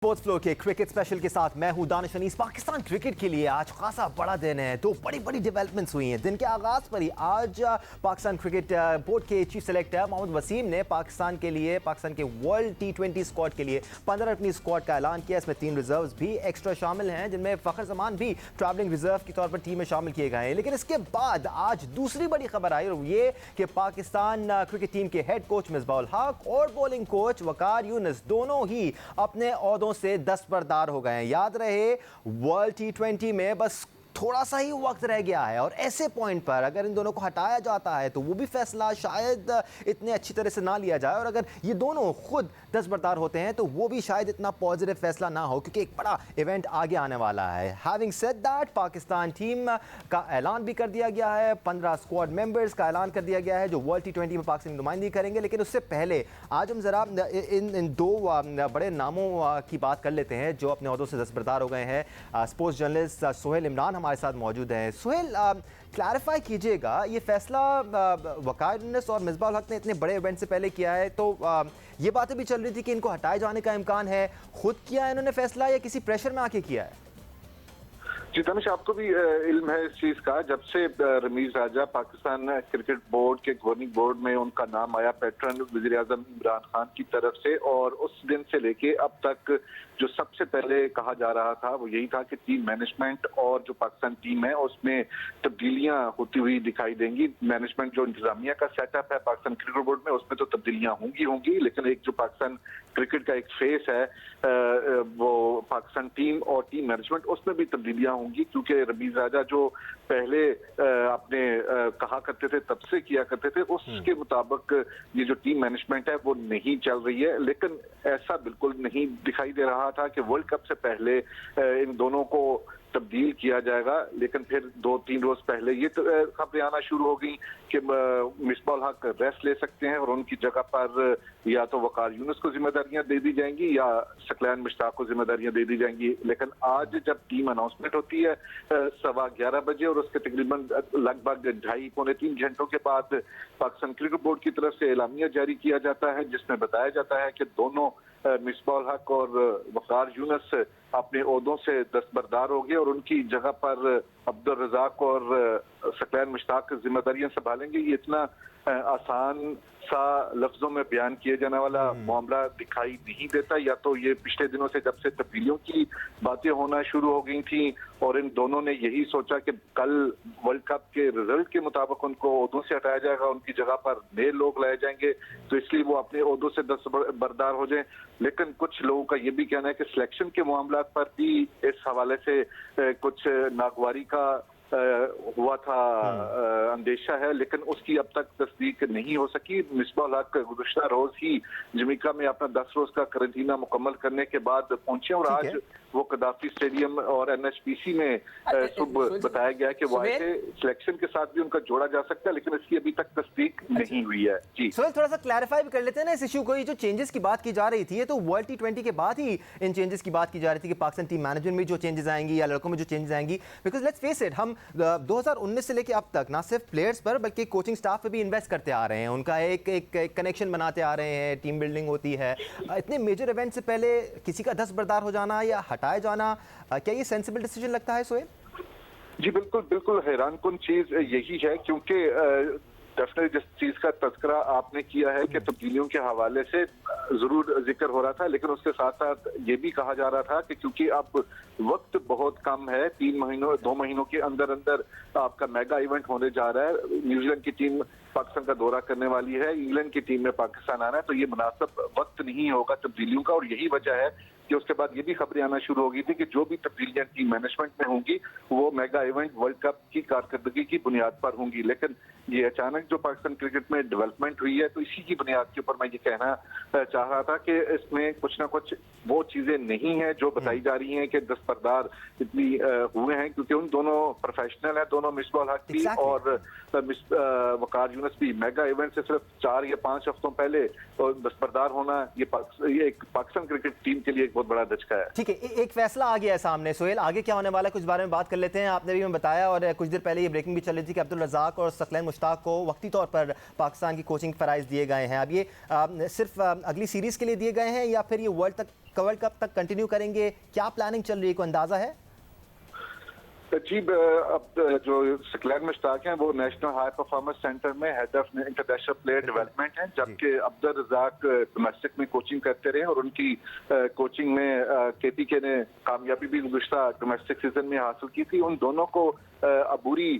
Sports flow के cricket special के साथ मैं हूं दानिश अनीस। पाकिस्तान क्रिकेट के लिए आज खासा बड़ा दिन है। दो बड़ी बड़ी डेवलपमेंट्स हुई हैं दिन के आगाज पर ही। आज पाकिस्तान क्रिकेट बोर्ड के चीफ सेलेक्टर मोहम्मद वसीम ने पाकिस्तान के वर्ल्ड T20 स्क्वाड के लिए 15 अपनी स्क्वाड का ऐलान किया। इसमें 3 रिजर्व्स भी एक्स्ट्रा शामिल हैं, जिनमें फखर जमान भी ट्रैवलिंग रिजर्व के तौर पर टीम में शामिल किए गए हैं। लेकिन इसके बाद आज दूसरी बड़ी खबर आई और ये कि पाकिस्तान क्रिकेट टीम के हेड कोच मिसबाह उल हक और बॉलिंग कोच वकार यूनुस दोनों ही अपने ओहदों से दस्तबरदार हो गए हैं। याद रहे वर्ल्ड T20 में बस थोड़ा सा ही वक्त रह गया है और ऐसे पॉइंट पर अगर इन दोनों को हटाया जाता है तो वो भी फैसला शायद इतने अच्छी तरह से ना लिया जाए, और अगर ये दोनों खुद दस्तबरदार होते हैं तो वो भी शायद इतना पॉजिटिव फैसला ना हो, क्योंकि एक बड़ा इवेंट आगे आने वाला है। Having said that, Pakistan team का ऐलान भी कर दिया गया है, 15 स्क्वाड मेंबर्स का ऐलान कर दिया गया है जो वर्ल्ड T20 में पाकिस्तान की नुमाइंदगी करेंगे। लेकिन उससे पहले आज हम ज़रा इन दो बड़े नामों की बात कर लेते हैं जो अपने ओहदों से दस्तबरदार हो गए हैं। स्पोर्ट्स जर्नलिस्ट सुहेल इमरान हमारे साथ मौजूद हैं। सुहेल, क्लैरिफाई कीजिएगा, ये फैसला वकार यूनुस और मिसबाह उल हक ने इतने बड़े इवेंट से पहले किया है, तो ये बातें भी चल रही थी कि इनको हटाए जाने का इम्कान है। खुद किया है इन्होंने फैसला या किसी प्रेशर में आके किया है? जी दानिश, आपको भी इल्म है इस चीज का। जब से रमीज राजा पाकिस्तान क्रिकेट बोर्ड के गवर्निंग बोर्ड में उनका नाम आया पैटर्न वजीर आजम इमरान खान की तरफ से, और उस दिन से लेके अब तक जो सबसे पहले कहा जा रहा था वो यही था कि टीम मैनेजमेंट और जो पाकिस्तान टीम है उसमें तब्दीलियां होती हुई दिखाई देंगी। मैनेजमेंट जो इंतजामिया का सेटअप है पाकिस्तान क्रिकेट बोर्ड में उसमें तो तब्दीलियां होंगी, लेकिन एक जो पाकिस्तान क्रिकेट का एक फेस है वो पाकिस्तान टीम और टीम मैनेजमेंट, उसमें भी तब्दीलियां होंगी, क्योंकि रमीज राजा जो पहले आपने कहा करते थे तब से किया करते थे उसके मुताबिक ये जो टीम मैनेजमेंट है वो नहीं चल रही है। लेकिन ऐसा बिल्कुल नहीं दिखाई दे रहा था कि वर्ल्ड कप से पहले इन दोनों को तब्दील किया जाएगा, लेकिन फिर 2-3 रोज पहले ये खबरें आना शुरू हो गई कि मिसबाह उल हक रेस्ट ले सकते हैं और उनकी जगह पर या तो वकार यूनुस को जिम्मेदारियां दे दी जाएंगी या सकलैन मुश्ताक को जिम्मेदारियां दे दी जाएंगी। लेकिन आज जब टीम अनाउंसमेंट होती है 11:15 बजे और उसके तकरीबन लगभग 2.5-3 घंटों के बाद पाकिस्तान क्रिकेट बोर्ड की तरफ से एलामिया जारी किया जाता है, जिसमें बताया जाता है कि दोनों मिसबाह उल हक और वकार यूनुस अपने ओहदों से दस्तबरदार हो गए और उनकी जगह पर अब्दुल रज़ाक और सकलैन मुश्ताक जिम्मेदारियां संभालेंगे। ये इतना आसान सा लफ्जों में बयान किए जाने वाला मामला दिखाई नहीं देता। या तो ये पिछले दिनों से जब से तब्दीलियों की बातें होना शुरू हो गई थी और इन दोनों ने यही सोचा कि कल वर्ल्ड कप के रिजल्ट के मुताबिक उनको ओहदों से हटाया जाएगा, उनकी जगह पर नए लोग लाए जाएंगे, तो इसलिए वो अपने ओहदों से दस्तबरदार हो जाएं। लेकिन कुछ लोगों का ये भी कहना है कि सिलेक्शन के मामला पर भी इस हवाले से कुछ नागवारी का हुआ था अंदेशा है, लेकिन उसकी अब तक तस्दीक नहीं हो सकी। मिसबाह उल हक गुज़श्ता रोज ही जमैका में अपना 10 रोज का करंटीना मुकम्मल करने के बाद पहुंचे और आज वो कदाफी स्टेडियम और NHPC में सुबह बताया गया कि वो सिलेक्शन के साथ भी उनका जोड़ा जा सकता है, लेकिन इसकी अभी तक तस्दीक नहीं हुई है। जी सोहेल, थोड़ा सा क्लैरिफाई भी कर लेते हैं ना इस इशू को। ये जो चेंजेस की बात की जा रही थी, ये तो वर्ल्ड T20 के बाद ही इन चेंजेस की बात की जा रही थी कि पाकिस्तान टीम मैनेजमेंट में जो चेंजेस आएंगी या लड़कों में जो चेंजेस आएंगी। बिकॉज लेट्स फेस इट, हम 2019 से लेकर अब तक ना सिर्फ प्लेयर्स पर बल्कि कोचिंग स्टाफ पे भी इन्वेस्ट करते आ रहे हैं, उनका एक कनेक्शन बनाते आ रहे हैं, टीम बिल्डिंग होती है। इतने मेजर इवेंट से पहले किसी का दस्तबरदार हो जाना या हटाए जाना, क्या ये सेंसिबल डिसीजन लगता है सोहेल? जी बिल्कुल हैरानकुन चीज यही है, क्योंकि डेफिनेटली जिस चीज का तज़किरा आपने किया है कि तब्दीलियों के हवाले से जरूर जिक्र हो रहा था, लेकिन उसके साथ साथ ये भी कहा जा रहा था कि क्योंकि अब वक्त बहुत कम है, 2 महीनों के अंदर अंदर आपका मेगा इवेंट होने जा रहा है। न्यूजीलैंड की टीम पाकिस्तान का दौरा करने वाली है, इंग्लैंड की टीम में पाकिस्तान आना है, तो ये मुनासिब वक्त नहीं होगा तब्दीलियों का। और यही वजह है कि उसके बाद ये भी खबरें आना शुरू हो गई थी कि जो भी तब्दीलियां टीम मैनेजमेंट में होंगी वो मेगा इवेंट वर्ल्ड कप की कारकर्दगी की बुनियाद पर होंगी। लेकिन ये अचानक जो पाकिस्तान क्रिकेट में डेवलपमेंट हुई है, तो इसी की बुनियाद के ऊपर मैं ये कहना चाह रहा था कि इसमें कुछ ना कुछ वो चीजें नहीं है जो बताई जा रही हैं कि दस्तबरदार इतनी हुए हैं, क्योंकि उन दोनों प्रोफेशनल हैं, दोनों मिसबाह उल हक भी और वकार यूनुस भी। मेगा इवेंट से सिर्फ 4 या 5 हफ्तों पहले दस्तबरदार होना ये एक पाकिस्तान क्रिकेट टीम के लिए एक बहुत बड़ा धचका है। ठीक है, एक फैसला आ गया है सामने। सोहेल, आगे क्या होने वाला है कुछ बारे में बात कर लेते हैं। आपने भी हमें बताया और कुछ देर पहले ये ब्रेकिंग भी चल रही थी कि अब्दुल रज़ाक और सकलैन मुश्ताक को वक्ती तौर पर पाकिस्तान की कोचिंग फ़राइज़ दिए गए हैं। अब ये सिर्फ अगली सीरीज़ के लिए दिए गए हैं या फिर ये वर्ल्ड तक वर्ल्ड कप तक कंटिन्यू करेंगे? क्या प्लानिंग चल रही है, कोई अंदाजा है? जी, अब जो सकलैन मुश्ताक हैं वो नेशनल हाई परफॉर्मेंस सेंटर में head of international player development हैं, जबकि अब्दुल रज़ाक डोमेस्टिक में कोचिंग करते रहे और उनकी कोचिंग में केपीके ने कामयाबी भी गुज़श्ता डोमेस्टिक सीजन में हासिल की थी। उन दोनों को अबूरी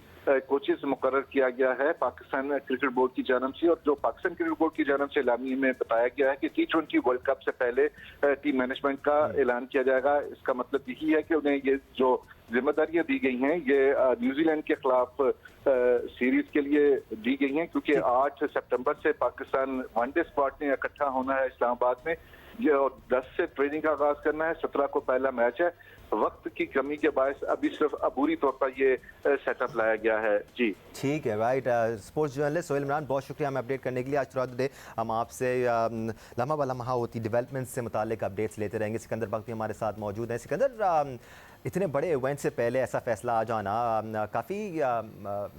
कोचेस मुकर्रर किया गया है पाकिस्तान क्रिकेट बोर्ड की जानब से, और जो पाकिस्तान क्रिकेट बोर्ड की जानब से एलामी में बताया गया है कि T20 वर्ल्ड कप से पहले टीम मैनेजमेंट का ऐलान किया जाएगा। इसका मतलब यही है कि उन्हें ये जो जिम्मेदारियां दी गई हैं ये न्यूजीलैंड के खिलाफ सीरीज के लिए दी गई हैं, क्योंकि 8 सितंबर से पाकिस्तान वनडे स्क्वाड ने इकट्ठा होना है इस्लामाबाद में, ये और 10 से ट्रेनिंग का आगाज करना है। 17 को पहला मैच है। वक्त की कमी के बायस अभी सिर्फ अबूरी तौर पर ये सेटअप लाया गया है। जी ठीक है, right. Sports journalist Sohail Imran, बहुत शुक्रिया हमें अपडेट करने के लिए। आज थ्रू आउट द डे हम आपसे लम्हा ब लम्हा होती डेवलपमेंट्स से मुतालिक अपडेट्स लेते रहेंगे। सिकंदर बख्त भी हमारे साथ मौजूद हैं। सिकंदर, इतने बड़े इवेंट से पहले ऐसा फैसला आ जाना काफ़ी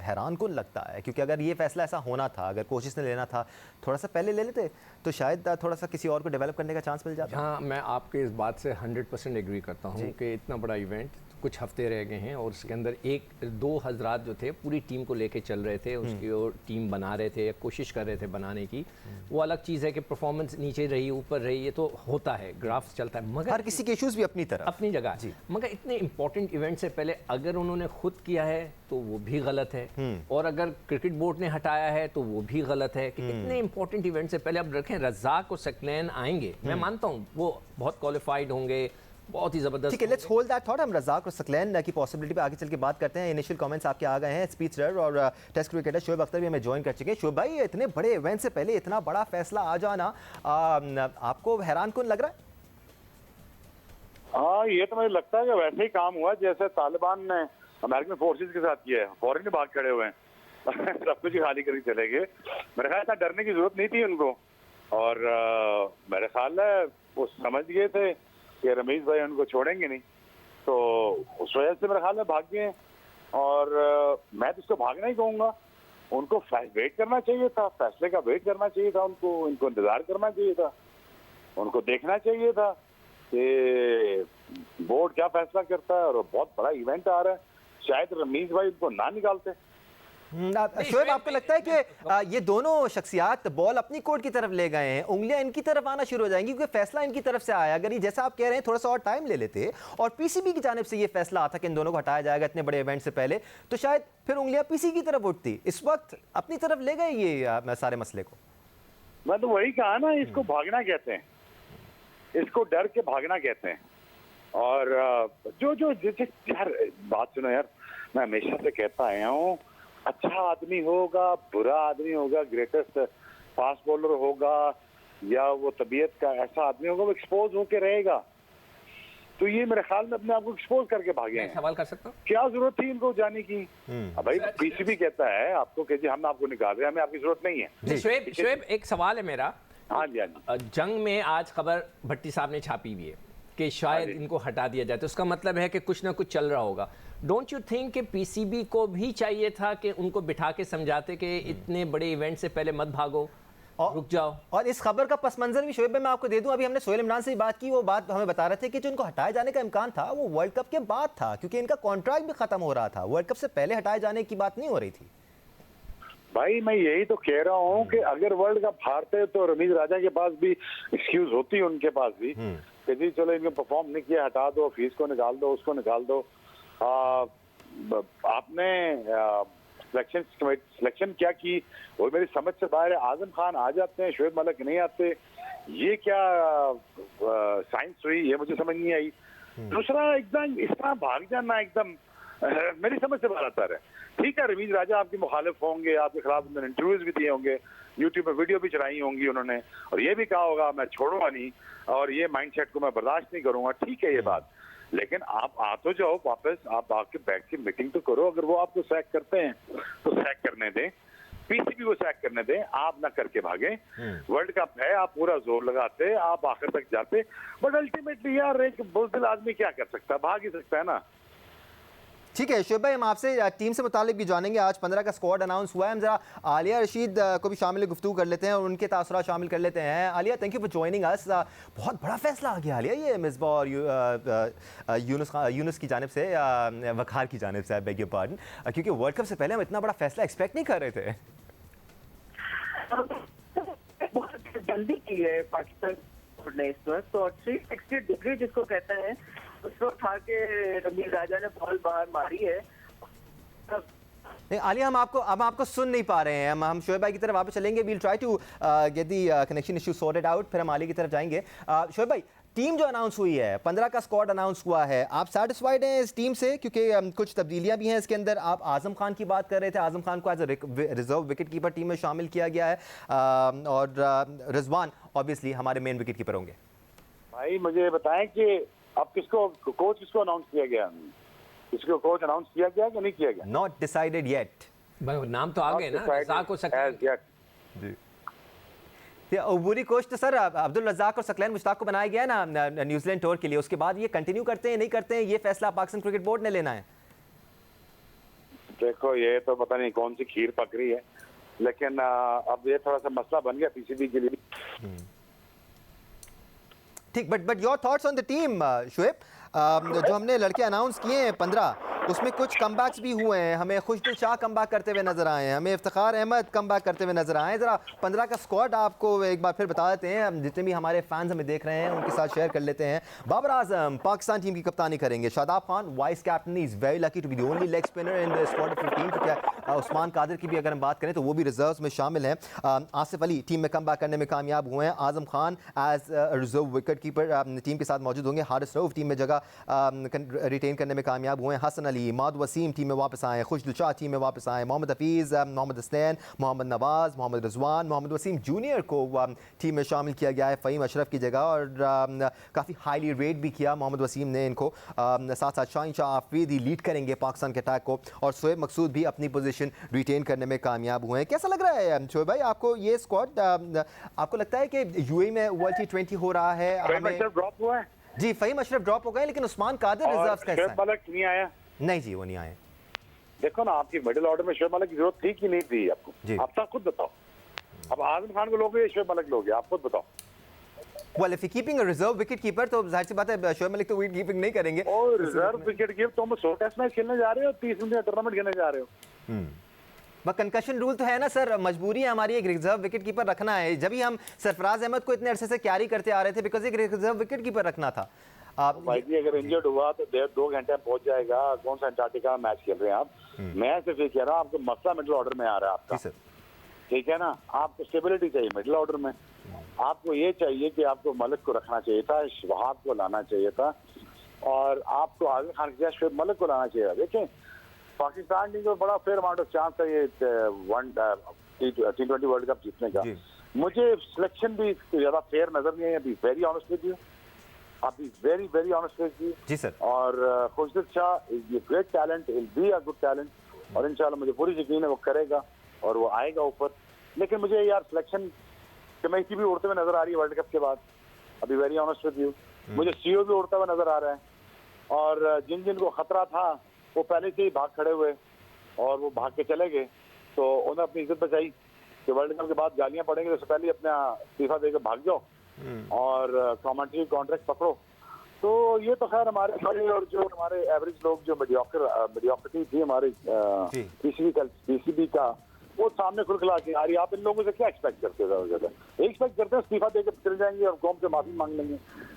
हैरान कुन लगता है, क्योंकि अगर ये फैसला ऐसा होना था, अगर कोशिश ने लेना था थोड़ा सा पहले ले लेते तो शायद थोड़ा सा किसी और को डेवलप करने का चांस मिल जाता। हाँ, मैं आपके इस बात से 100% एग्री करता हूँ कि इतना बड़ा इवेंट, कुछ हफ्ते रह गए हैं और उसके अंदर एक दो हजरात जो थे पूरी टीम को लेके चल रहे थे, उसकी और टीम बना रहे थे या कोशिश कर रहे थे बनाने की। वो अलग चीज़ है कि परफॉर्मेंस नीचे रही ऊपर रही, ये तो होता है, ग्राफ चलता है, मगर हर किसी के इश्यूज भी अपनी तरफ अपनी जगह जी। मगर इतने इंपॉर्टेंट इवेंट से पहले अगर उन्होंने खुद किया है तो वो भी गलत है, और अगर क्रिकेट बोर्ड ने हटाया है तो वो भी गलत है कि इतने इंपॉर्टेंट इवेंट से पहले अब रखें। रज़ाक और सकलैन आएंगे, मैं मानता हूँ वो बहुत क्वालिफाइड होंगे, बहुत ही जबरदस्त। ठीक है, लेट्स होल्ड दैट थॉट। हम रज़ाक और सकलैन की पॉसिबिलिटी पे आगे चल के बात करते हैं। इनिशियल कमेंट्स आपके आ गए हैं। स्पीचर और टेस्ट क्रिकेटर शोएब अख्तर भी हमें ज्वाइन कर चुके हैं। शोएब भाई, इतने बड़े इवेंट से पहले इतना बड़ा फैसला आ जाना आपको हैरान कौन लग रहा है? हाँ, ये तो मुझे लगता है कि वैसे ही काम हुआ जैसे तालिबान ने अमेरिकन फोर्सेस के साथ किया है। फौरन ही भाग खड़े हुए हैं सब कुछ ही खाली करके चले गए। मेरे ख्याल से डरने की जरूरत नहीं थी उनको, और मेरे ख्याल है वो समझ गए थे कि रमीज भाई उनको छोड़ेंगे नहीं, तो उस वजह से मेरे ख्याल में भाग गए। और मैं तो इसको भागना ही कहूँगा, उनको वेट करना चाहिए था, फैसले का वेट करना चाहिए था, उनको इंतजार करना चाहिए था, उनको देखना चाहिए था कि बोर्ड क्या फैसला करता है। और बहुत बड़ा इवेंट आ रहा है, शायद रमीज भाई उनको ना निकालते। शोएब, आपको लगता है कि ये दोनों शख्सियात बॉल अपनी कोर्ट की तरफ ले गए हैं, उंगलियां इनकी तरफ आना शुरू हो जाएंगी क्योंकि फैसला इनकी तरफ से आया? अगर ये जैसा आप कह रहे हैं थोड़ा सा और टाइम ले लेते और पीसीबी की जानिब से ये फैसला आता कि इन दोनों को हटाया जाएगा इतने बड़े इवेंट से पहले, तो शायद फिर उंगलियां पीसी की तरफ उठती। इस वक्त अपनी तरफ ले गए ये सारे मसले को। मैं तो वही कहा ना, इसको भागना कहते हैं, इसको डर के भागना कहते हैं। और जो यार बात सुनो यार, मैं हमेशा से कहता आया हूँ, अच्छा आदमी होगा, बुरा आदमी होगा, ग्रेटेस्ट फास्ट बॉलर होगा या वो तबीयत का ऐसा आदमी होगा, वो एक्सपोज होके रहेगा। तो ये मेरे ख्याल में अपने आप को एक्सपोज करके भागे हैं। सवाल कर सकता हूँ, क्या जरूरत थी इनको जाने की? अब भाई पीसीबी कहता है आपको कि जी हम आपको निकाल रहे हैं, हमें आपकी जरूरत नहीं है। शोएब एक सवाल है मेरा। हाँ जी, हाँ जी। जंग में आज खबर भट्टी साहब ने छापी हुई है कि शायद इनको हटा दिया जाए, तो उसका मतलब है कि कुछ ना कुछ चल रहा होगा। डोंट यू थिंक कि पीसीबी को भी चाहिए था कि उनको बिठा के समझाते कि इतने बड़े इवेंट से पहले मत भागो, रुक जाओ? और इस खबर का पस मंजर भी शोएब मैं आपको दे दूं, अभी हमने सोहेल इमरान से बात की, वो बात हमें बता रहे थे कि जो इनको हटाए जाने का इम्कान था वो वर्ल्ड कप के बाद था, क्योंकि इनका कॉन्ट्रैक्ट भी खत्म हो रहा था। वर्ल्ड कप से पहले हटाए जाने की बात नहीं हो रही थी। भाई मैं यही तो कह रहा हूँ कि अगर वर्ल्ड कप हारते तो रमीज राजा के पास भी एक्सक्यूज होती, उनके पास भी कि जी चलो इनको परफॉर्म नहीं किया, हटा दो, फीस को निकाल दो, उसको निकाल दो। आपने सिलेक्शन क्या की वो मेरी समझ से बाहर है। आजम खान आ जाते हैं, शोएब मलिक नहीं आते, ये क्या साइंस हुई, ये मुझे समझ नहीं आई। दूसरा, एकदम इस तरह भाग जाना एकदम मेरी समझ से बाहर आता है। ठीक है, रमीज राजा आपके मुखालिफ होंगे, आपके खिलाफ उन्होंने इंटरव्यूज भी दिए होंगे, यूट्यूब पे वीडियो भी चलाई होंगी उन्होंने, और ये भी कहा होगा मैं छोड़ूंगा नहीं और ये माइंडसेट को मैं बर्दाश्त नहीं करूंगा। ठीक है ये बात, लेकिन आप आ तो जाओ वापस, आप आके बैठ के मीटिंग तो करो। अगर वो आपको सैक करते हैं तो सैक करने दें, पीसीबी को सैक करने दें, आप ना करके भागे। वर्ल्ड कप है, आप पूरा जोर लगाते, आप आखिर तक जाते, बट अल्टीमेटली यार एक बुज़दिल आदमी क्या कर सकता है, भाग ही सकता है ना। ठीक है शोएब भाई, हम आपसे टीम से मुतालिक भी जानेंगे। आज 15 का स्क्वाड अनाउंस हुआ है, हम जरा आलिया रशीद को भी शामिल गुफ्तगू कर लेते हैं और उनके तासुरात शामिल कर लेते हैं। Alia, thank you for joining us. बहुत बड़ा फैसला आ गया आलिया, ये मिसबा और यूनुस की जानिब से, वकार की जानिब से, आई बेग योर पार्डन, क्योंकि वर्ल्ड कप से पहले हम इतना बड़ा फैसला एक्सपेक्ट नहीं कर रहे थे। बहुत जल्दी की है पाकिस्तान ने इस वक्त, और 360 डिग्री जिसको कहते हैं उसको उठा के रमीज राजा ने बॉल बाहर मारी है। नहीं आलिया, हम आपको सुन नहीं पा रहे हैं। हम शोएब भाई की तरफ वापस चलेंगे। We'll try to get the connection issue sorted out, फिर हम आलिया की तरफ जाएंगे। शोएब भाई, टीम जो अनाउंस हुई है, 15 का स्क्वाड अनाउंस हुआ है, आप सेटिस्फाइड हैं इस टीम से? क्योंकि कुछ तब्दीलियां भी हैं इसके अंदर। आप आजम खान की बात कर रहे थे, आजम खान को as reserve wicket keeper team में शामिल किया गया है, और रिजवान ऑब्वियसली हमारे मेन विकेट कीपर होंगे। भाई मुझे बताएं कि अब कोच किसको अनाउंस किया गया? इसको कोच अनाउंस किया गया कि नहीं किया गया? Not decided yet. नाम तो आ गए ना, रज़ाक और सकलैन जी, बुरी कोच तो सर अब्दुल रज़ाक और सकलैन मुश्ताक को बनाया गया है ना न्यूजीलैंड टूर के लिए। उसके बाद ये कंटिन्यू करते हैं नहीं करते हैं, ये फैसला पाकिस्तान क्रिकेट बोर्ड ने लेना है। देखो ये तो पता नहीं कौन सी खीर पक रही है, लेकिन अब ये थोड़ा सा मसला बन गया पीसीबी के लिए। ठीक, but your thoughts on the team Shoaib? जो हमने लड़के अनाउंस किए हैं 15, उसमें कुछ कमबैक्स भी हुए हैं। हमें खुशदिल शाह कमबैक करते हुए नजर आए हैं, हमें इफ्तिखार अहमद कमबैक करते हुए नजर आए हैं। जरा 15 का स्क्वाड आपको एक बार फिर बता देते हैं, हम जितने भी हमारे फैंस हमें देख रहे हैं उनके साथ शेयर कर लेते हैं। बाबर आजम पाकिस्तान टीम की कप्तानी करेंगे, Shadab Khan vice captain, is very lucky to be the only leg spinner in the squad of 15, क्योंकि उस्मान कादिर की भी अगर हम बात करें तो वो भी रिजर्व्स में शामिल हैं। आसिफ अली टीम में कमबैक करने में कामयाब हुए हैं। Azam Khan as reserve wicket keeper team के साथ मौजूद होंगे। हारिस रऊफ टीम में जगह रिटेन करने में कामयाब हुए हैं। हसन अली, माद वसीम टीम में वापस आए, खुशदिल शाह टीम में वापस आए, मोहम्मद हफीज़, मोहम्मद हसनैन, मोहम्मद नवाज़, मोहम्मद रिजवान, मोहम्मद वसीम जूनियर को टीम में शामिल किया गया है फ़हीम अशरफ की जगह, और काफ़ी हाईली रेट भी किया मोहम्मद वसीम ने इनको। साथ साथ शाहीन शाह आफरीदी लीड करेंगे पाकिस्तान के अटैक को, और शोएब मकसूद भी अपनी पोजीशन रिटेन करने में कामयाब हुए हैं। कैसा लग रहा है शोएब भाई आपको ये स्क्वाड? आपको लगता है कि यूएई में वर्ल्ड T20 हो रहा है? ड्रॉप हुआ है जी, फ़हीम अशरफ ड्रॉप हो गए, लेकिन उस्मान कादिर रिजर्व्स का हिस्सा मलिक नहीं आया। नहीं जी, वो नहीं आए। देखो ना, आपकी मिडिल ऑर्डर में शोएब मलिक की जरूरत थी कि नहीं थी आपको? आप खुद बताओ। अब आजम खान को लोगे, शोएब मलिक लोगे, आप खुद बताओ। Well, if you're keeping a reserve wicket keeper, तो जाहिर सी बात है शोएब मलिक तो विकेट कीपिंग नहीं करेंगे। और रिजर्व विकेट कीपर तुम 100 टेस्ट मैच खेलने जा रहे हो, 30 दिन का टूर्नामेंट खेलने जा रहे हो। बस कंकशन रूल तो है ना सर, मजबूरी है हमारी एक रिजर्व विकेट कीपर रखना है। जब ही हम सरफराज अहमद को इतने अरसे से कैरी करते आ रहे थे, बिकॉज एक रिजर्व विकेट कीपर रखना था। भाई जी अगर इंजर्ड हुआ तो 2 घंटे में पहुंच जाएगा। कौन सा अंटार्कटिका मैच खेल रहे हैं आप? मैं सिर्फ ये कह रहा हूँ, आपको मसला मिडिल ऑर्डर में आ रहा है आपका, ठीक है ना? आपको स्टेबिलिटी चाहिए मिडिल ऑर्डर में। आपको ये चाहिए कि आपको मलिक को रखना चाहिए था, शहाब को लाना चाहिए था, और आपको आजम खान के शोएब मलिक को लाना चाहिए था। देखें पाकिस्तान टीम को बड़ा फेयर अमाउंट ऑफ चांस था ये T20 वर्ल्ड कप जीतने का। मुझे सिलेक्शन भी ज्यादा फेयर नजर नहीं है, वेरी ऑनेस्ट विद यू, अभी very very honest with you ji sir. और Khushdil Shah is a great talent, will be a good talent, और इंशाल्लाह मुझे पूरी यकीन है वो करेगा और वो आएगा ऊपर। लेकिन मुझे यार सिलेक्शन कमेटी भी उड़ते हुए नजर आ रही है वर्ल्ड कप के बाद, अभी वेरी ऑनेस्ट विद यू। मुझे सीओ भी उड़ता हुआ नजर आ रहा है, और जिन जिन को खतरा था वो पहले से ही भाग खड़े हुए और वो भाग के चले गए, तो उन्हें अपनी इज्जत बचाई कि वर्ल्ड कप के बाद गालियां पड़ेंगे तो उससे पहले अपना इस्तीफा देकर भाग जाओ और कमेंट्री कॉन्ट्रैक्ट पकड़ो। तो ये तो खैर हमारे बड़े और जो हमारे एवरेज लोग जो मीडियोक्रिटी थी हमारे पीसीबी का, वो सामने खुलखिला के आ रही। आप इन लोगों से क्या एक्सपेक्ट करते थे? एक्सपेक्ट करते हैं इस्तीफा देकर चले जाएंगे और कौम से माफी मांग लेंगे,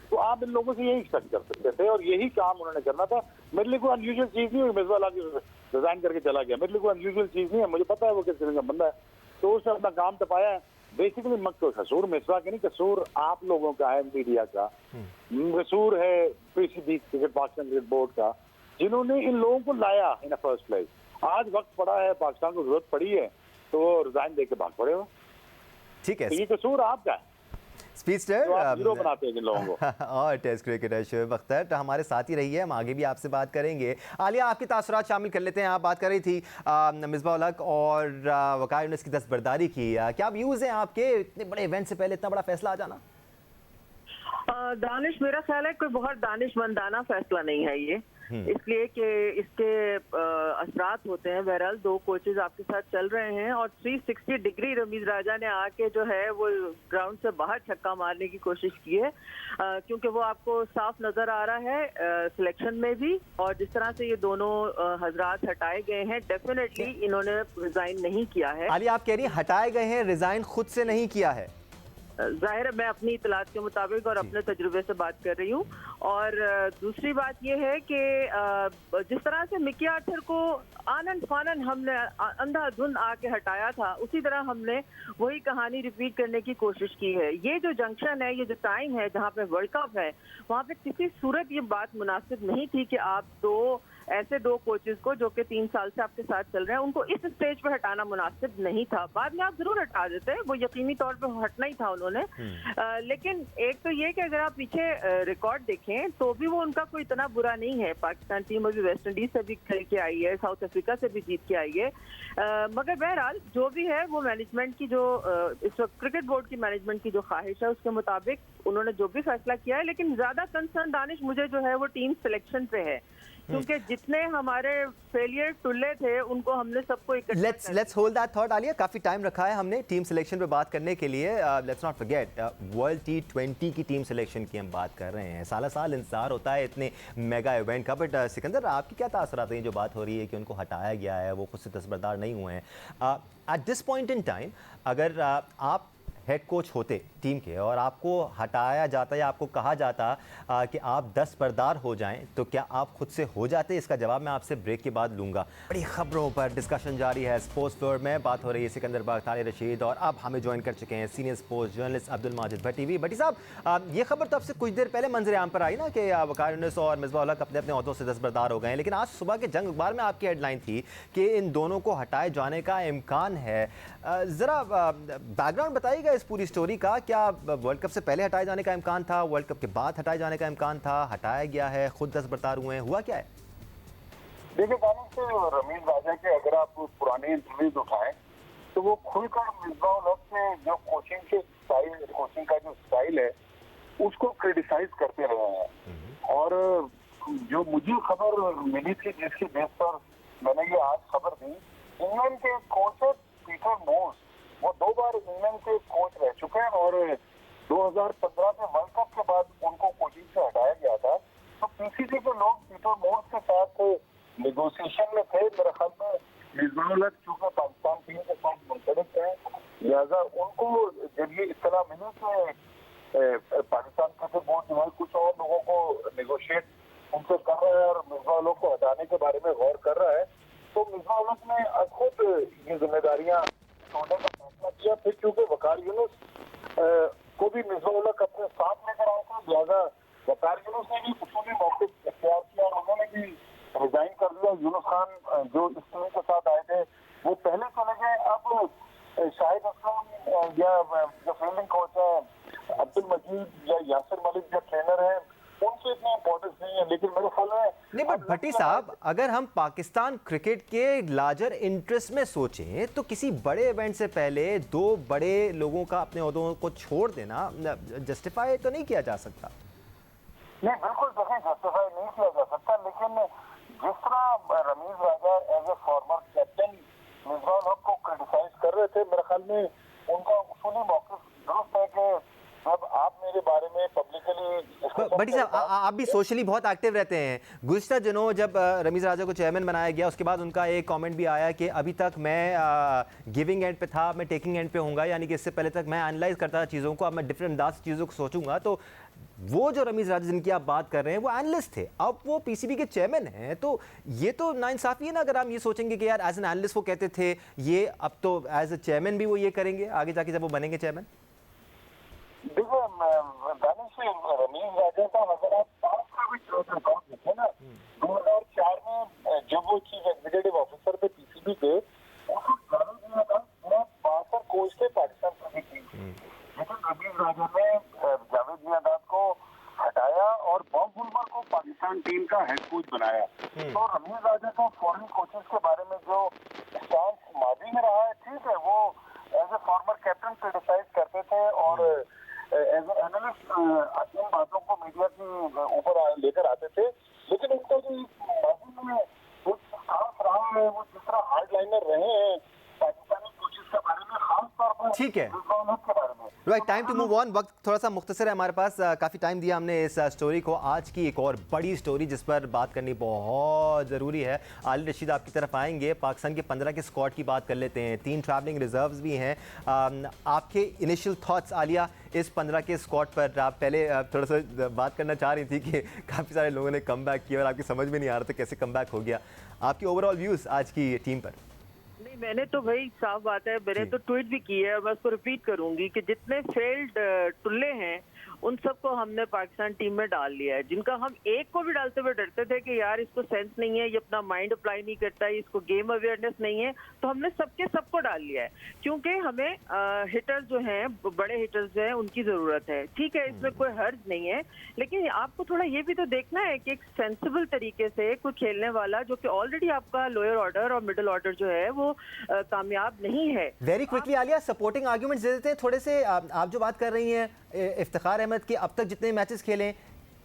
तो आप इन लोगों से यही एक्सपेक्ट कर सकते थे, और यही काम उन्होंने करना था। मेरे लिए कोई अनयूजुअल चीज नहीं हुई, मिसबा रिजाइन करके चला गया, मेरे लिए कोई अनयूजुअल चीज नहीं है, मुझे पता है वो किस तरह का बंदा है, तो उसने अपना काम टपाया है। बेसिकली मत को कसूर मिसबा के नहीं, कसूर आप लोगों का है, मीडिया का कसूर है, PCB cricket Pakistan cricket board का, जिन्होंने इन लोगों को लाया इन फर्स्ट प्लेस। आज वक्त पड़ा है, पाकिस्तान को जरूरत पड़ी है, तो वो रिजाइन देके भाग पड़े हो। ठीक है, तो ये कसूर आपका है, स्पीडस्टर हीरो बनाते हैं इन लोगों को। और टेस्ट क्रिकेटर शोएब अख्तर तो हमारे साथ ही रही है, हम आगे भी आपसे बात करेंगे। आलिया, आपकी तासुरात शामिल कर लेते हैं। आप बात कर रही थी मिसबा उल हक और वकार यूनुस की दस्तबरदारी की, क्या व्यूज़ हैं आपके इतने बड़े इवेंट से पहले इतना बड़ा फैसला आ जाना? दानिश, मेरा ख्याल है कोई बहुत दानिशमंदाना फैसला नहीं है ये। इसलिए कि इसके असरात होते हैं। बहरहाल 2 कोचेज आपके साथ चल रहे हैं और 360 डिग्री रमीज राजा ने आके जो है वो ग्राउंड से बाहर छक्का मारने की कोशिश की है, क्योंकि वो आपको साफ नजर आ रहा है सिलेक्शन में भी, और जिस तरह से ये दोनों हजरात हटाए गए हैं, डेफिनेटली इन्होंने रिजाइन नहीं किया है। आलिया, आप कह रही हैं हटाए गए हैं, रिजाइन खुद से नहीं किया है? जाहिर है मैं अपनी इतलात के मुताबिक और अपने तजुर्बे से बात कर रही हूँ। और दूसरी बात यह है कि जिस तरह से मिकी आर्थर को आनन फानन हमने अंधाधुंध आके हटाया था, उसी तरह हमने वही कहानी रिपीट करने की कोशिश की है। ये जो जंक्शन है, ये जो टाइम है जहाँ पे वर्ल्ड कप है, वहाँ पे किसी सूरत ये बात मुनासिब नहीं थी कि आप ऐसे 2 कोचेस को जो कि 3 साल से आपके साथ चल रहे हैं, उनको इस स्टेज पे हटाना मुनासिब नहीं था। बाद में आप जरूर हटा देते, वो यकीनी तौर पे हटना ही था उन्होंने। लेकिन एक तो ये कि अगर आप पीछे रिकॉर्ड देखें तो भी वो उनका कोई इतना बुरा नहीं है। पाकिस्तान टीम अभी वेस्ट इंडीज से भी खेल के आई है, साउथ अफ्रीका से भी जीत के आई है। मगर बहरहाल जो भी है वो मैनेजमेंट की जो इस वक्त क्रिकेट बोर्ड की मैनेजमेंट की जो ख्वाहिश है उसके मुताबिक उन्होंने जो भी फैसला किया है। लेकिन ज्यादा कंसर्न दानिश मुझे जो है वो टीम सिलेक्शन पे है, क्योंकि जितने हमारे फेलियर टुल्ले थे उनको हमने सबको इकट्ठा let's hold that thought. Alia, काफी टाइम रखा है हमने टीम सिलेक्शन पे बात करने के लिए। Let's not forget world T20 की टीम सिलेक्शन की हम बात कर रहे हैं। साल साल इंतजार होता है इतने मेगा इवेंट का। बट सिकंदर, आपकी क्या तासरात हैं जो बात हो रही है कि उनको हटाया गया है, वो खुद से दस्तबरदार नहीं हुए हैं? At this point in time अगर आप हेड कोच होते टीम के और आपको हटाया जाता या आपको कहा जाता कि आप दस्तबरदार हो जाएं, तो क्या आप खुद से हो जाते? इसका जवाब मैं आपसे ब्रेक के बाद लूँगा। बड़ी खबरों पर डिस्कशन जारी है स्पोर्ट्स फ्लोर में। बात हो रही है सिकंदर बख्तार रशीद और अब हमें ज्वाइन कर चुके हैं senior sports journalist Abdul Majid Bhatti. Bhatti साहब, ये खबर तो अब से कुछ देर पहले मंजर आम पर आई ना कि वकार यूनुस और मिसबाह उल हक अपने अपने ओहदों से दस्तबरदार हो गए हैं, लेकिन आज सुबह के जंग अखबार में आपकी हेडलाइन थी कि इन दोनों को हटाए जाने का इम्कान है। ज़रा बैकग्राउंड बताइएगा इस पूरी स्टोरी का। क्या वर्ल्ड कप से पहले हटाए जाने का इम्कान था, वर्ल्ड कप के बाद हटाए जाने का इम्कान था, हटाया गया है, खुद दस्तबरदार हुए हैं, हुआ क्या है? देखिए दानिश, रमीज राजा के अगर आप पुराने इंटरव्यूज उठाएं तो वो खुलकर मिसबाह उल हक से जो कोचिंग का जो स्टाइल है उसको क्रिटिसाइज करते रहे हैं। और जो मुझे खबर मिली थी जिसकी बेस पर मैंने ये आज खबर दी, इंग्लैंड के कोच पीटर मोर्स, वो 2 बार इंग्लैंड के कोच रह चुके हैं और 2015 में वर्ल्ड कप के बाद उनको कोचिंग से हटाया गया था। तो पीसीबी के लोग पीटर मोर्स के साथ नेगोशिएशन में थे। मेरे ख्याल में मिसबाह उल हक चूंकि पाकिस्तान टीम के साथ मुंसलिक है, लिहाजा उनको जब ये इत्तला मिली कि पाकिस्तान क्रिकेट बोर्ड जो है कुछ और लोगों को नेगोशिएट उनसे कर रहा है और मिसबाह उल हक को हटाने के बारे में गौर कर रहा है, तो मिसबाह उल हक ने खुद ये जिम्मेदारियां छोड़ने का फैसला किया। फिर क्योंकि वकार यूनुस को भी मिसबाह उल हक अपने साथ लेकर आए थे, लिहाजा वकार यूनुस ने भी उसूली मौके इख्तियार किया और उन्होंने भी रिजाइन कर दिया। यूनुस खान जो इस टीम के साथ आए थे वो पहले चले गए। अब शाहिद असलम या जो फील्डिंग कोच है अब्दुल मजीद या यासिर मलिक जो ट्रेनर है, उनकी इतनी इंपॉर्टेंस नहीं है। लेकिन मेरे ख्याल में नहीं, बट भट्टी साहब, अगर हम पाकिस्तान क्रिकेट के लार्जर इंटरेस्ट में सोचें तो किसी बड़े इवेंट से पहले 2 बड़े लोगों का अपने ओहदों को छोड़ देना जस्टिफाई तो नहीं किया जा सकता। नहीं, बिल्कुल जस्टिफाई नहीं किया जा सकता। लेकिन जिस तरह Ramiz Raja as a former captain Misbah ul Haq को क्रिटिसाइज कर रहे थे, मेरे ख्याल में उनका उसूली मौक़िफ़ दुरुस्त है कि अब आप मेरे बारे में पब्लिकली। भट्टी साहब, आप भी सोशली बहुत एक्टिव रहते हैं। गुज़िश्ता दिनों जब रमीज राजा को चेयरमैन बनाया गया, उसके बाद उनका एक कमेंट भी आया कि अभी तक मैं गिविंग एंड पे था, मैं टेकिंग एंड पे होऊंगा, यानी कि इससे पहले तक मैं एनालाइज करता था चीज़ों को, अब मैं डिफरेंट अंदाज से चीज़ों को सोचूंगा। तो वो जो रमीज राजा जिनकी आप बात कर रहे हैं वो एनालिस्ट थे, अब वो पीसीबी के चेयरमैन हैं। तो ये तो नाइंसाफी है ना अगर हम ये सोचेंगे कि यार एज एन एनालिस्ट वो कहते थे ये, अब तो एज ए चेयरमैन भी वो ये करेंगे आगे जाके जब वो बनेंगे चेयरमैन। देखो दानिश, रमीज राजा का अगर आप पास का भी ट्रैक रिकॉर्ड देखें ना, 2004 में जब वो चीफ एग्जीक्यूटिव ऑफिसर थे पीसीबी के, उनको जाने दिया था 62 कोच थे पाकिस्तान क्रिकेट टीम। लेकिन रमीज राजा ने जावेद मियांदाद को हटाया और बॉब वुलमर को पाकिस्तान टीम का हेड कोच बनाया। तो रमीज राजा का फॉरेन कोचेस के बारे में जो स्टांस माजी में रहा है, ठीक है, वो as a former captain criticise करते थे और एज ए एनालिस्ट इन बातों को मीडिया के ऊपर लेकर आते थे। लेकिन लेकिन उनका जो माजी में वो साफ रहा है, वो जिस तरह हार्डलाइनर रहे हैं पाकिस्तानी कोचेस के बारे में, खास तौर पर ठीक है, रिजवान के बारे में। Right, time to move on. वक्त थोड़ा सा मुख्तसर है हमारे पास, काफ़ी टाइम दिया हमने इस स्टोरी को। आज की एक और बड़ी स्टोरी जिस पर बात करनी बहुत ज़रूरी है। आलिया रशीद आपकी तरफ आएंगे। पाकिस्तान के 15 के स्क्वाड की बात कर लेते हैं, 3 ट्रैवलिंग रिजर्व्स भी हैं। आपके इनिशियल थॉट्स आलिया इस 15 के स्क्वाड पर? आप पहले थोड़ा सा बात करना चाह रही थी कि काफ़ी सारे लोगों ने कम बैक किया और आपकी समझ में नहीं आ रहा था कैसे कम बैक हो गया। आपकी ओवरऑल व्यूज़ आज की टीम पर? नहीं, मैंने तो भाई साफ बात है, मैंने तो ट्वीट भी की है और मैं उसको रिपीट करूंगी कि जितने फेल्ड टुल्ले हैं उन सबको हमने पाकिस्तान टीम में डाल लिया है। जिनका हम एक को भी डालते हुए डरते थे कि यार इसको सेंस नहीं है, ये अपना माइंड अप्लाई नहीं करता है, इसको गेम अवेयरनेस नहीं है, तो हमने सबके सबको डाल लिया है। क्योंकि हमें हिटर्स जो हैं, बड़े हिटर्स जो हैं, उनकी ज़रूरत है। ठीक है, इसमें कोई हर्ज नहीं है, लेकिन आपको थोड़ा ये भी तो देखना है कि एक सेंसिबल तरीके से कोई खेलने वाला जो कि ऑलरेडी आपका लोअर ऑर्डर और मिडिल ऑर्डर जो है वो कामयाब नहीं है। वेरी क्विकली आलिया, सपोर्टिंग आर्ग्यूमेंट्स दे देते हैं थोड़े से। आप जो बात कर रही हैं इफ्तिखार अहमद की, अब तक जितने मैचेस खेले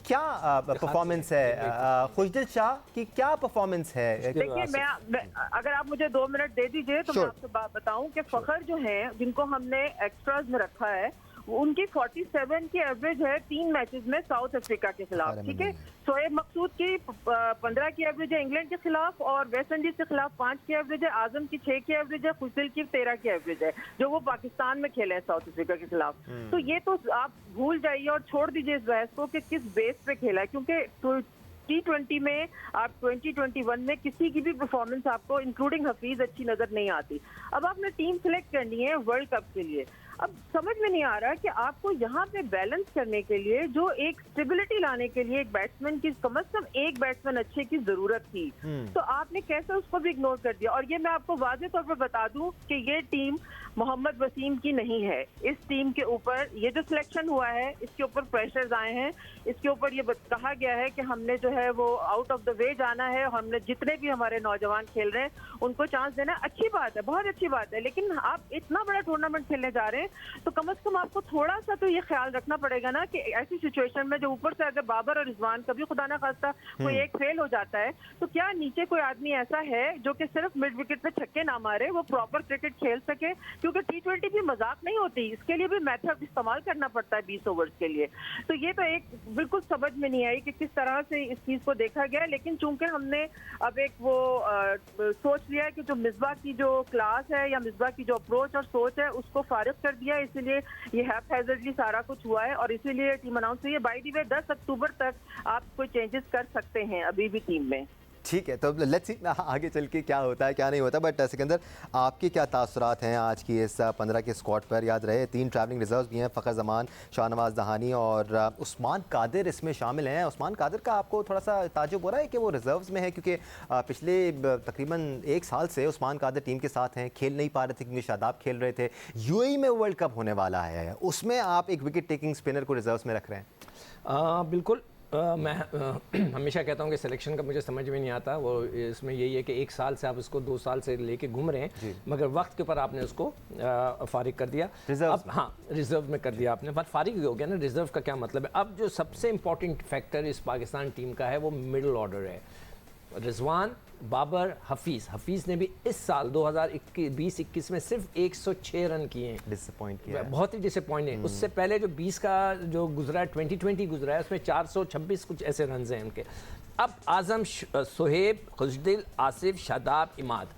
क्या परफॉर्मेंस है? खुशदिल शाह की क्या परफॉर्मेंस है? देखिए, मैं अगर आप मुझे 2 मिनट दे दीजिए तो मैं आपसे बात बताऊं कि फखर जो हैं जिनको हमने एक्स्ट्राज में रखा है, उनकी 47 की एवरेज है 3 मैचेस में साउथ अफ्रीका के खिलाफ। ठीक है, शोएब मकसूद की 15 की एवरेज है इंग्लैंड के खिलाफ और वेस्ट इंडीज के खिलाफ 5 की एवरेज है, आजम की 6 की एवरेज है, खुशदिल की 13 की एवरेज है, जो वो पाकिस्तान में खेले हैं साउथ अफ्रीका के खिलाफ। तो ये तो आप भूल जाइए और छोड़ दीजिए इस बहस को कि किस बेस पे खेला है, क्योंकि T20 में आप 2021 में किसी की भी परफॉर्मेंस आपको इंक्लूडिंग हफीज अच्छी नजर नहीं आती। अब आपने टीम सिलेक्ट करनी है वर्ल्ड कप के लिए। अब समझ में नहीं आ रहा कि आपको यहाँ पे बैलेंस करने के लिए, जो एक स्टेबिलिटी लाने के लिए एक बैट्समैन की कम से कम एक बैट्समैन अच्छे की जरूरत थी, तो आपने कैसे उसको भी इग्नोर कर दिया। और ये मैं आपको वाज़ेह तौर पर बता दूं कि ये टीम मोहम्मद वसीम की नहीं है। इस टीम के ऊपर ये जो सिलेक्शन हुआ है, इसके ऊपर प्रेशर्स आए हैं, इसके ऊपर ये कहा गया है कि हमने जो है वो आउट ऑफ द वे जाना है, हमने जितने भी हमारे नौजवान खेल रहे हैं उनको चांस देना। अच्छी बात है, बहुत अच्छी बात है, लेकिन आप इतना बड़ा टूर्नामेंट खेलने जा रहे हैं तो कम से कम आपको थोड़ा सा तो ये ख्याल रखना पड़ेगा ना कि ऐसी सिचुएशन में जो ऊपर से अगर बाबर और रिजवान कभी खुदा ना खास्ता कोई एक फेल हो जाता है, तो क्या नीचे कोई आदमी ऐसा है जो कि सिर्फ मिड विकेट पे छक्के ना मारे, वो प्रॉपर क्रिकेट खेल सके? क्योंकि T20 भी मजाक नहीं होती, इसके लिए भी मेथड इस्तेमाल करना पड़ता है 20 ओवर्स के लिए। तो ये तो एक बिल्कुल समझ में नहीं आई कि किस तरह से इस चीज को देखा गया। लेकिन चूंकि हमने अब एक वो सोच लिया है कि जो मिसबा की जो क्लास है या मिसबा की जो अप्रोच और सोच है उसको फारिग कर दिया, इसीलिए ये हैफेजर्डली सारा कुछ हुआ है और इसीलिए टीम अनाउंस हुई है। बाय द वे 10 अक्टूबर तक आप कोई चेंजेस कर सकते हैं अभी भी टीम में। ठीक है, तो लेट्स सी आगे चल के क्या होता है क्या नहीं होता। बट सिकंदर, आपके क्या तासुरात हैं आज की इस 15 के स्क्वाड पर? याद रहे 3 ट्रैवलिंग रिजर्व्स भी हैं, फ़खर जमान, शाहनवाज दहानी और उस्मान कादिर इसमें शामिल हैं। उस्मान कादिर का आपको थोड़ा सा ताजुब हो रहा है कि वो रिजर्व्स में है, क्योंकि पिछले तकरीबन 1 साल से उस्मान कादिर टीम के साथ हैं, खेल नहीं पा रहे थे क्योंकि शादाब खेल रहे थे। UAE में वर्ल्ड कप होने वाला है, उसमें आप एक विकेट टेकिंग स्पिनर को रिजर्व्स में रख रहे हैं? बिल्कुल। मैं हमेशा कहता हूँ कि सिलेक्शन का मुझे समझ में नहीं आता। वो इसमें यही है कि 1 साल से आप उसको 2 साल से लेके घूम रहे हैं, मगर वक्त के ऊपर आपने उसको फारिग कर दिया। अब हाँ, रिजर्व में कर दिया आपने, पर फारिग ही हो गया ना। रिजर्व का क्या मतलब है? अब जो सबसे इंपॉर्टेंट फैक्टर इस पाकिस्तान टीम का है वो मिडिल ऑर्डर है। रिजवान, बाबर, हफीज़ ने भी इस साल 2020-21 में सिर्फ 106 रन किए हैं। डिसअपॉइंट किया है, बहुत ही डिसअपॉइंट है। उससे पहले जो 20 का जो गुजरा है, 2020 गुजरा है, उसमें 426 कुछ ऐसे रन हैं उनके। अब आजम, सोहेब, खुशदिल, आसिफ, शादाब, इमाद,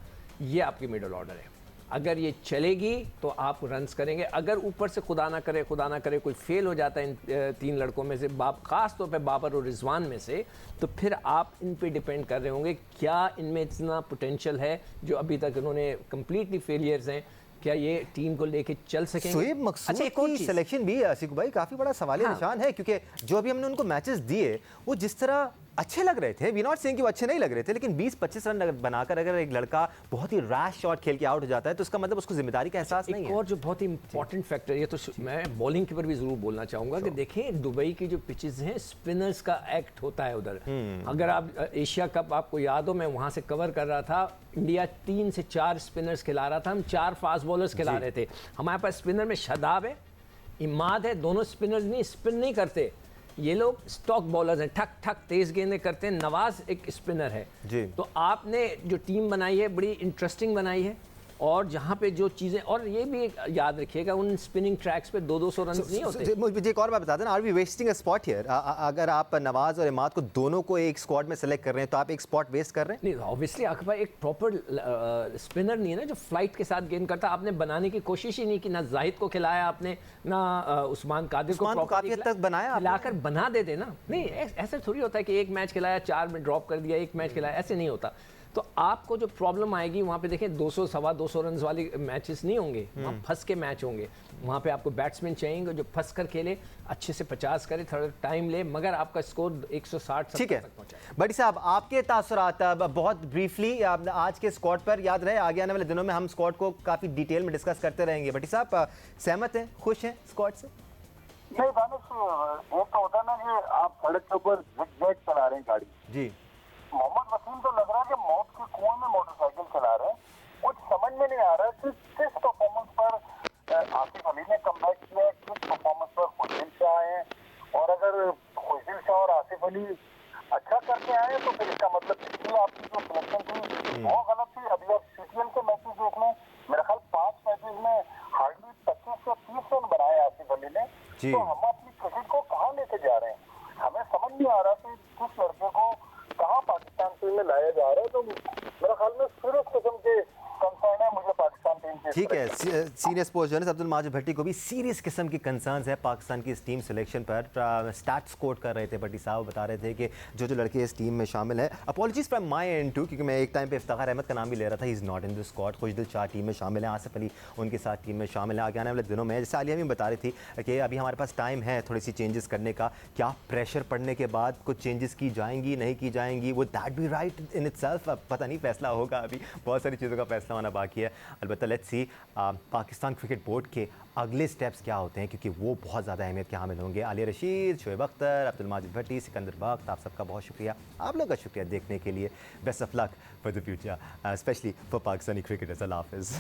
ये आपकी मिडिल ऑर्डर है। अगर ये चलेगी तो आप रन्स करेंगे। अगर ऊपर से खुदा ना करे कोई फेल हो जाता है इन 3 लड़कों में से, ख़ास तौर पे बाबर और रिजवान में से, तो फिर आप इन पे डिपेंड कर रहे होंगे क्या इनमें इतना पोटेंशियल है जो अभी तक इन्होंने कम्प्लीटली फेलियर्स हैं, क्या ये टीम को लेके चल सकेंगे? शोएब मकसूद की सिलेक्शन भी सिकू भाई काफ़ी बड़ा सवाल निशान है, क्योंकि जो अभी हमने उनको मैचेस दिए वो जिस तरह अच्छे लग रहे थे, वी नॉट सेइंग कि वो अच्छे नहीं लग रहे थे, लेकिन 20-25 रन बनाकर अगर एक लड़का बहुत ही रैश शॉट खेल के आउट हो जाता है तो उसका मतलब उसको जिम्मेदारी का एहसास नहीं है। और जो बहुत ही इंपॉर्टेंट फैक्टर, ये तो मैं बॉलिंग के ऊपर भी जरूर बोलना चाहूँगा कि देखें दुबई की जो पिचेस हैं, स्पिनर्स का एक्ट होता है उधर। अगर आप एशिया कप आपको याद हो, मैं वहाँ से कवर कर रहा था, इंडिया 3 से 4 स्पिनर्स खिला रहा था, हम 4 फास्ट बॉलर्स खिला रहे थे। हमारे पास स्पिनर में शादाब है, इमाद है, दोनों स्पिनर्स नहीं स्पिन नहीं करते, ये लोग स्टॉक बॉलर्स हैं, ठक ठक तेज गेंदें करते हैं। नवाज एक स्पिनर है जी। तो आपने जो टीम बनाई है बड़ी इंटरेस्टिंग बनाई है, और जहाँ पे जो चीज़ें, और ये भी याद रखिएगा उन स्पिनिंग ट्रैक्स पे 200 रन नहीं होते। मुझे एक और बात बता दें, are we wasting a spot here? अगर आप नवाज और इमाद को दोनों को एक स्क्वाड में सेलेक्ट कर रहे हैं तो आप एक स्पॉट वेस्ट कर रहे हैं? नहीं, ऑब्वियसली अकबर एक प्रॉपर स्पिनर नहीं है ना जो फ्लाइट के साथ गेंद करता। आपने बनाने की कोशिश ही नहीं की, ना जाहिद को खिलाया आपने, ना उस्मान कादिर को काफी हद तक बनाया, खिलाकर बना दे देना। नहीं, ऐसे थोड़ी होता है कि एक मैच खिलाया 4 में ड्रॉप कर दिया, एक मैच खिलाया, ऐसे नहीं होता। तो आपको जो प्रॉब्लम आएगी वहाँ पे देखें 200 सवा 200 रन वाली मैचेस नहीं होंगे, वहाँ फंस के मैच होंगे। वहाँ पे आपको बैट्समैन चाहिए जो फंस कर खेले, अच्छे से 50 करे, थोड़ा टाइम ले, मगर आपका स्कोर 160 ठीक है। बड़ी साहब, आपके तासुरात बहुत ब्रीफली आज के स्क्वाड पर। याद रहे आगे आने वाले दिनों में हम स्क्वाड को काफ़ी डिटेल में डिस्कस करते रहेंगे। बड़ी साहब, सहमत हैं, खुश हैं स्क्वाड से? नहीं दानिश, ये तो होता है ना कि आप सड़क के ऊपर जिग-जैग चला रहे हैं गाड़ी। जी। मोहम्मद वसीम तो लग रहा है कि मौत के कुएं में मोटरसाइकिल चला रहे हैं। कुछ समझ में नहीं आ रहा कि किस परफॉर्मेंस पर आसिफ अली ने कमबैक किया है, किस परफॉर्मेंस पर खुशदिल शाह आए हैं। और अगर खुशदिल शाह और आसिफ अली अच्छा करके आए तो फिर इसका मतलब पिछली आपकी जो सिलेक्शन थी वो गलत थी। अभी आप सीपीएल के मैचेस देख लें, मेरा ख्याल 5 मैचेस में हार्डली 25 से 30 रन बनाए आसिफ अली ने। तो हम अपनी क्रिकेट को कहाँ लेके जा रहे हैं, हमें समझ नहीं आ रहा कि किस लड़के को कहाँ पाकिस्तान टीम में लाया जा रहा है। तो मेरा ख्याल में सीरियस किस्म के कंसर्न है मुझे पाकिस्तान टीम के। ठीक है, senior sports journalist Abdul Majid Bhatti को भी सीरियस किस्म की कंसर्न्स है पाकिस्तान की इस टीम सिलेक्शन पर। स्टैट्स कोट कर रहे थे भट्टी साहब, बता रहे थे कि जो जो लड़के इस टीम में शामिल हैं, apologies from my end too, क्योंकि मैं एक टाइम पे इफ्तिखार अहमद का नाम भी ले रहा था, he is not in the squad. Khushdil Shah team में शामिल है, आसिफ अली उनके साथ टीम में शामिल है। आगे आने वाले दिनों में, जैसे आलिया भी बता रही थी कि अभी हमारे पास टाइम है थोड़ी सी चेंजेस करने का। क्या प्रेशर पड़ने के बाद कुछ चेंजेस की जाएंगी, नहीं की जाएंगी? Would that be right in itself? पता नहीं, फैसला होगा, अभी बहुत सारी चीज़ों का फैसला होना बाकी है। अलबत्ता let's see Pakistan cricket board के अगले स्टेप्स क्या होते हैं, क्योंकि वो बहुत ज़्यादा अहमियत के हामिल होंगे। आलिया रशीद, शोएब अख्तर, अब्दुल माजिद भट्टी, सिकंदर बख्त, आप सबका बहुत शुक्रिया। आप लोग का शुक्रिया देखने के लिए। Best of luck for the future, specially for Pakistani cricketers. Allah हाफ़िज़।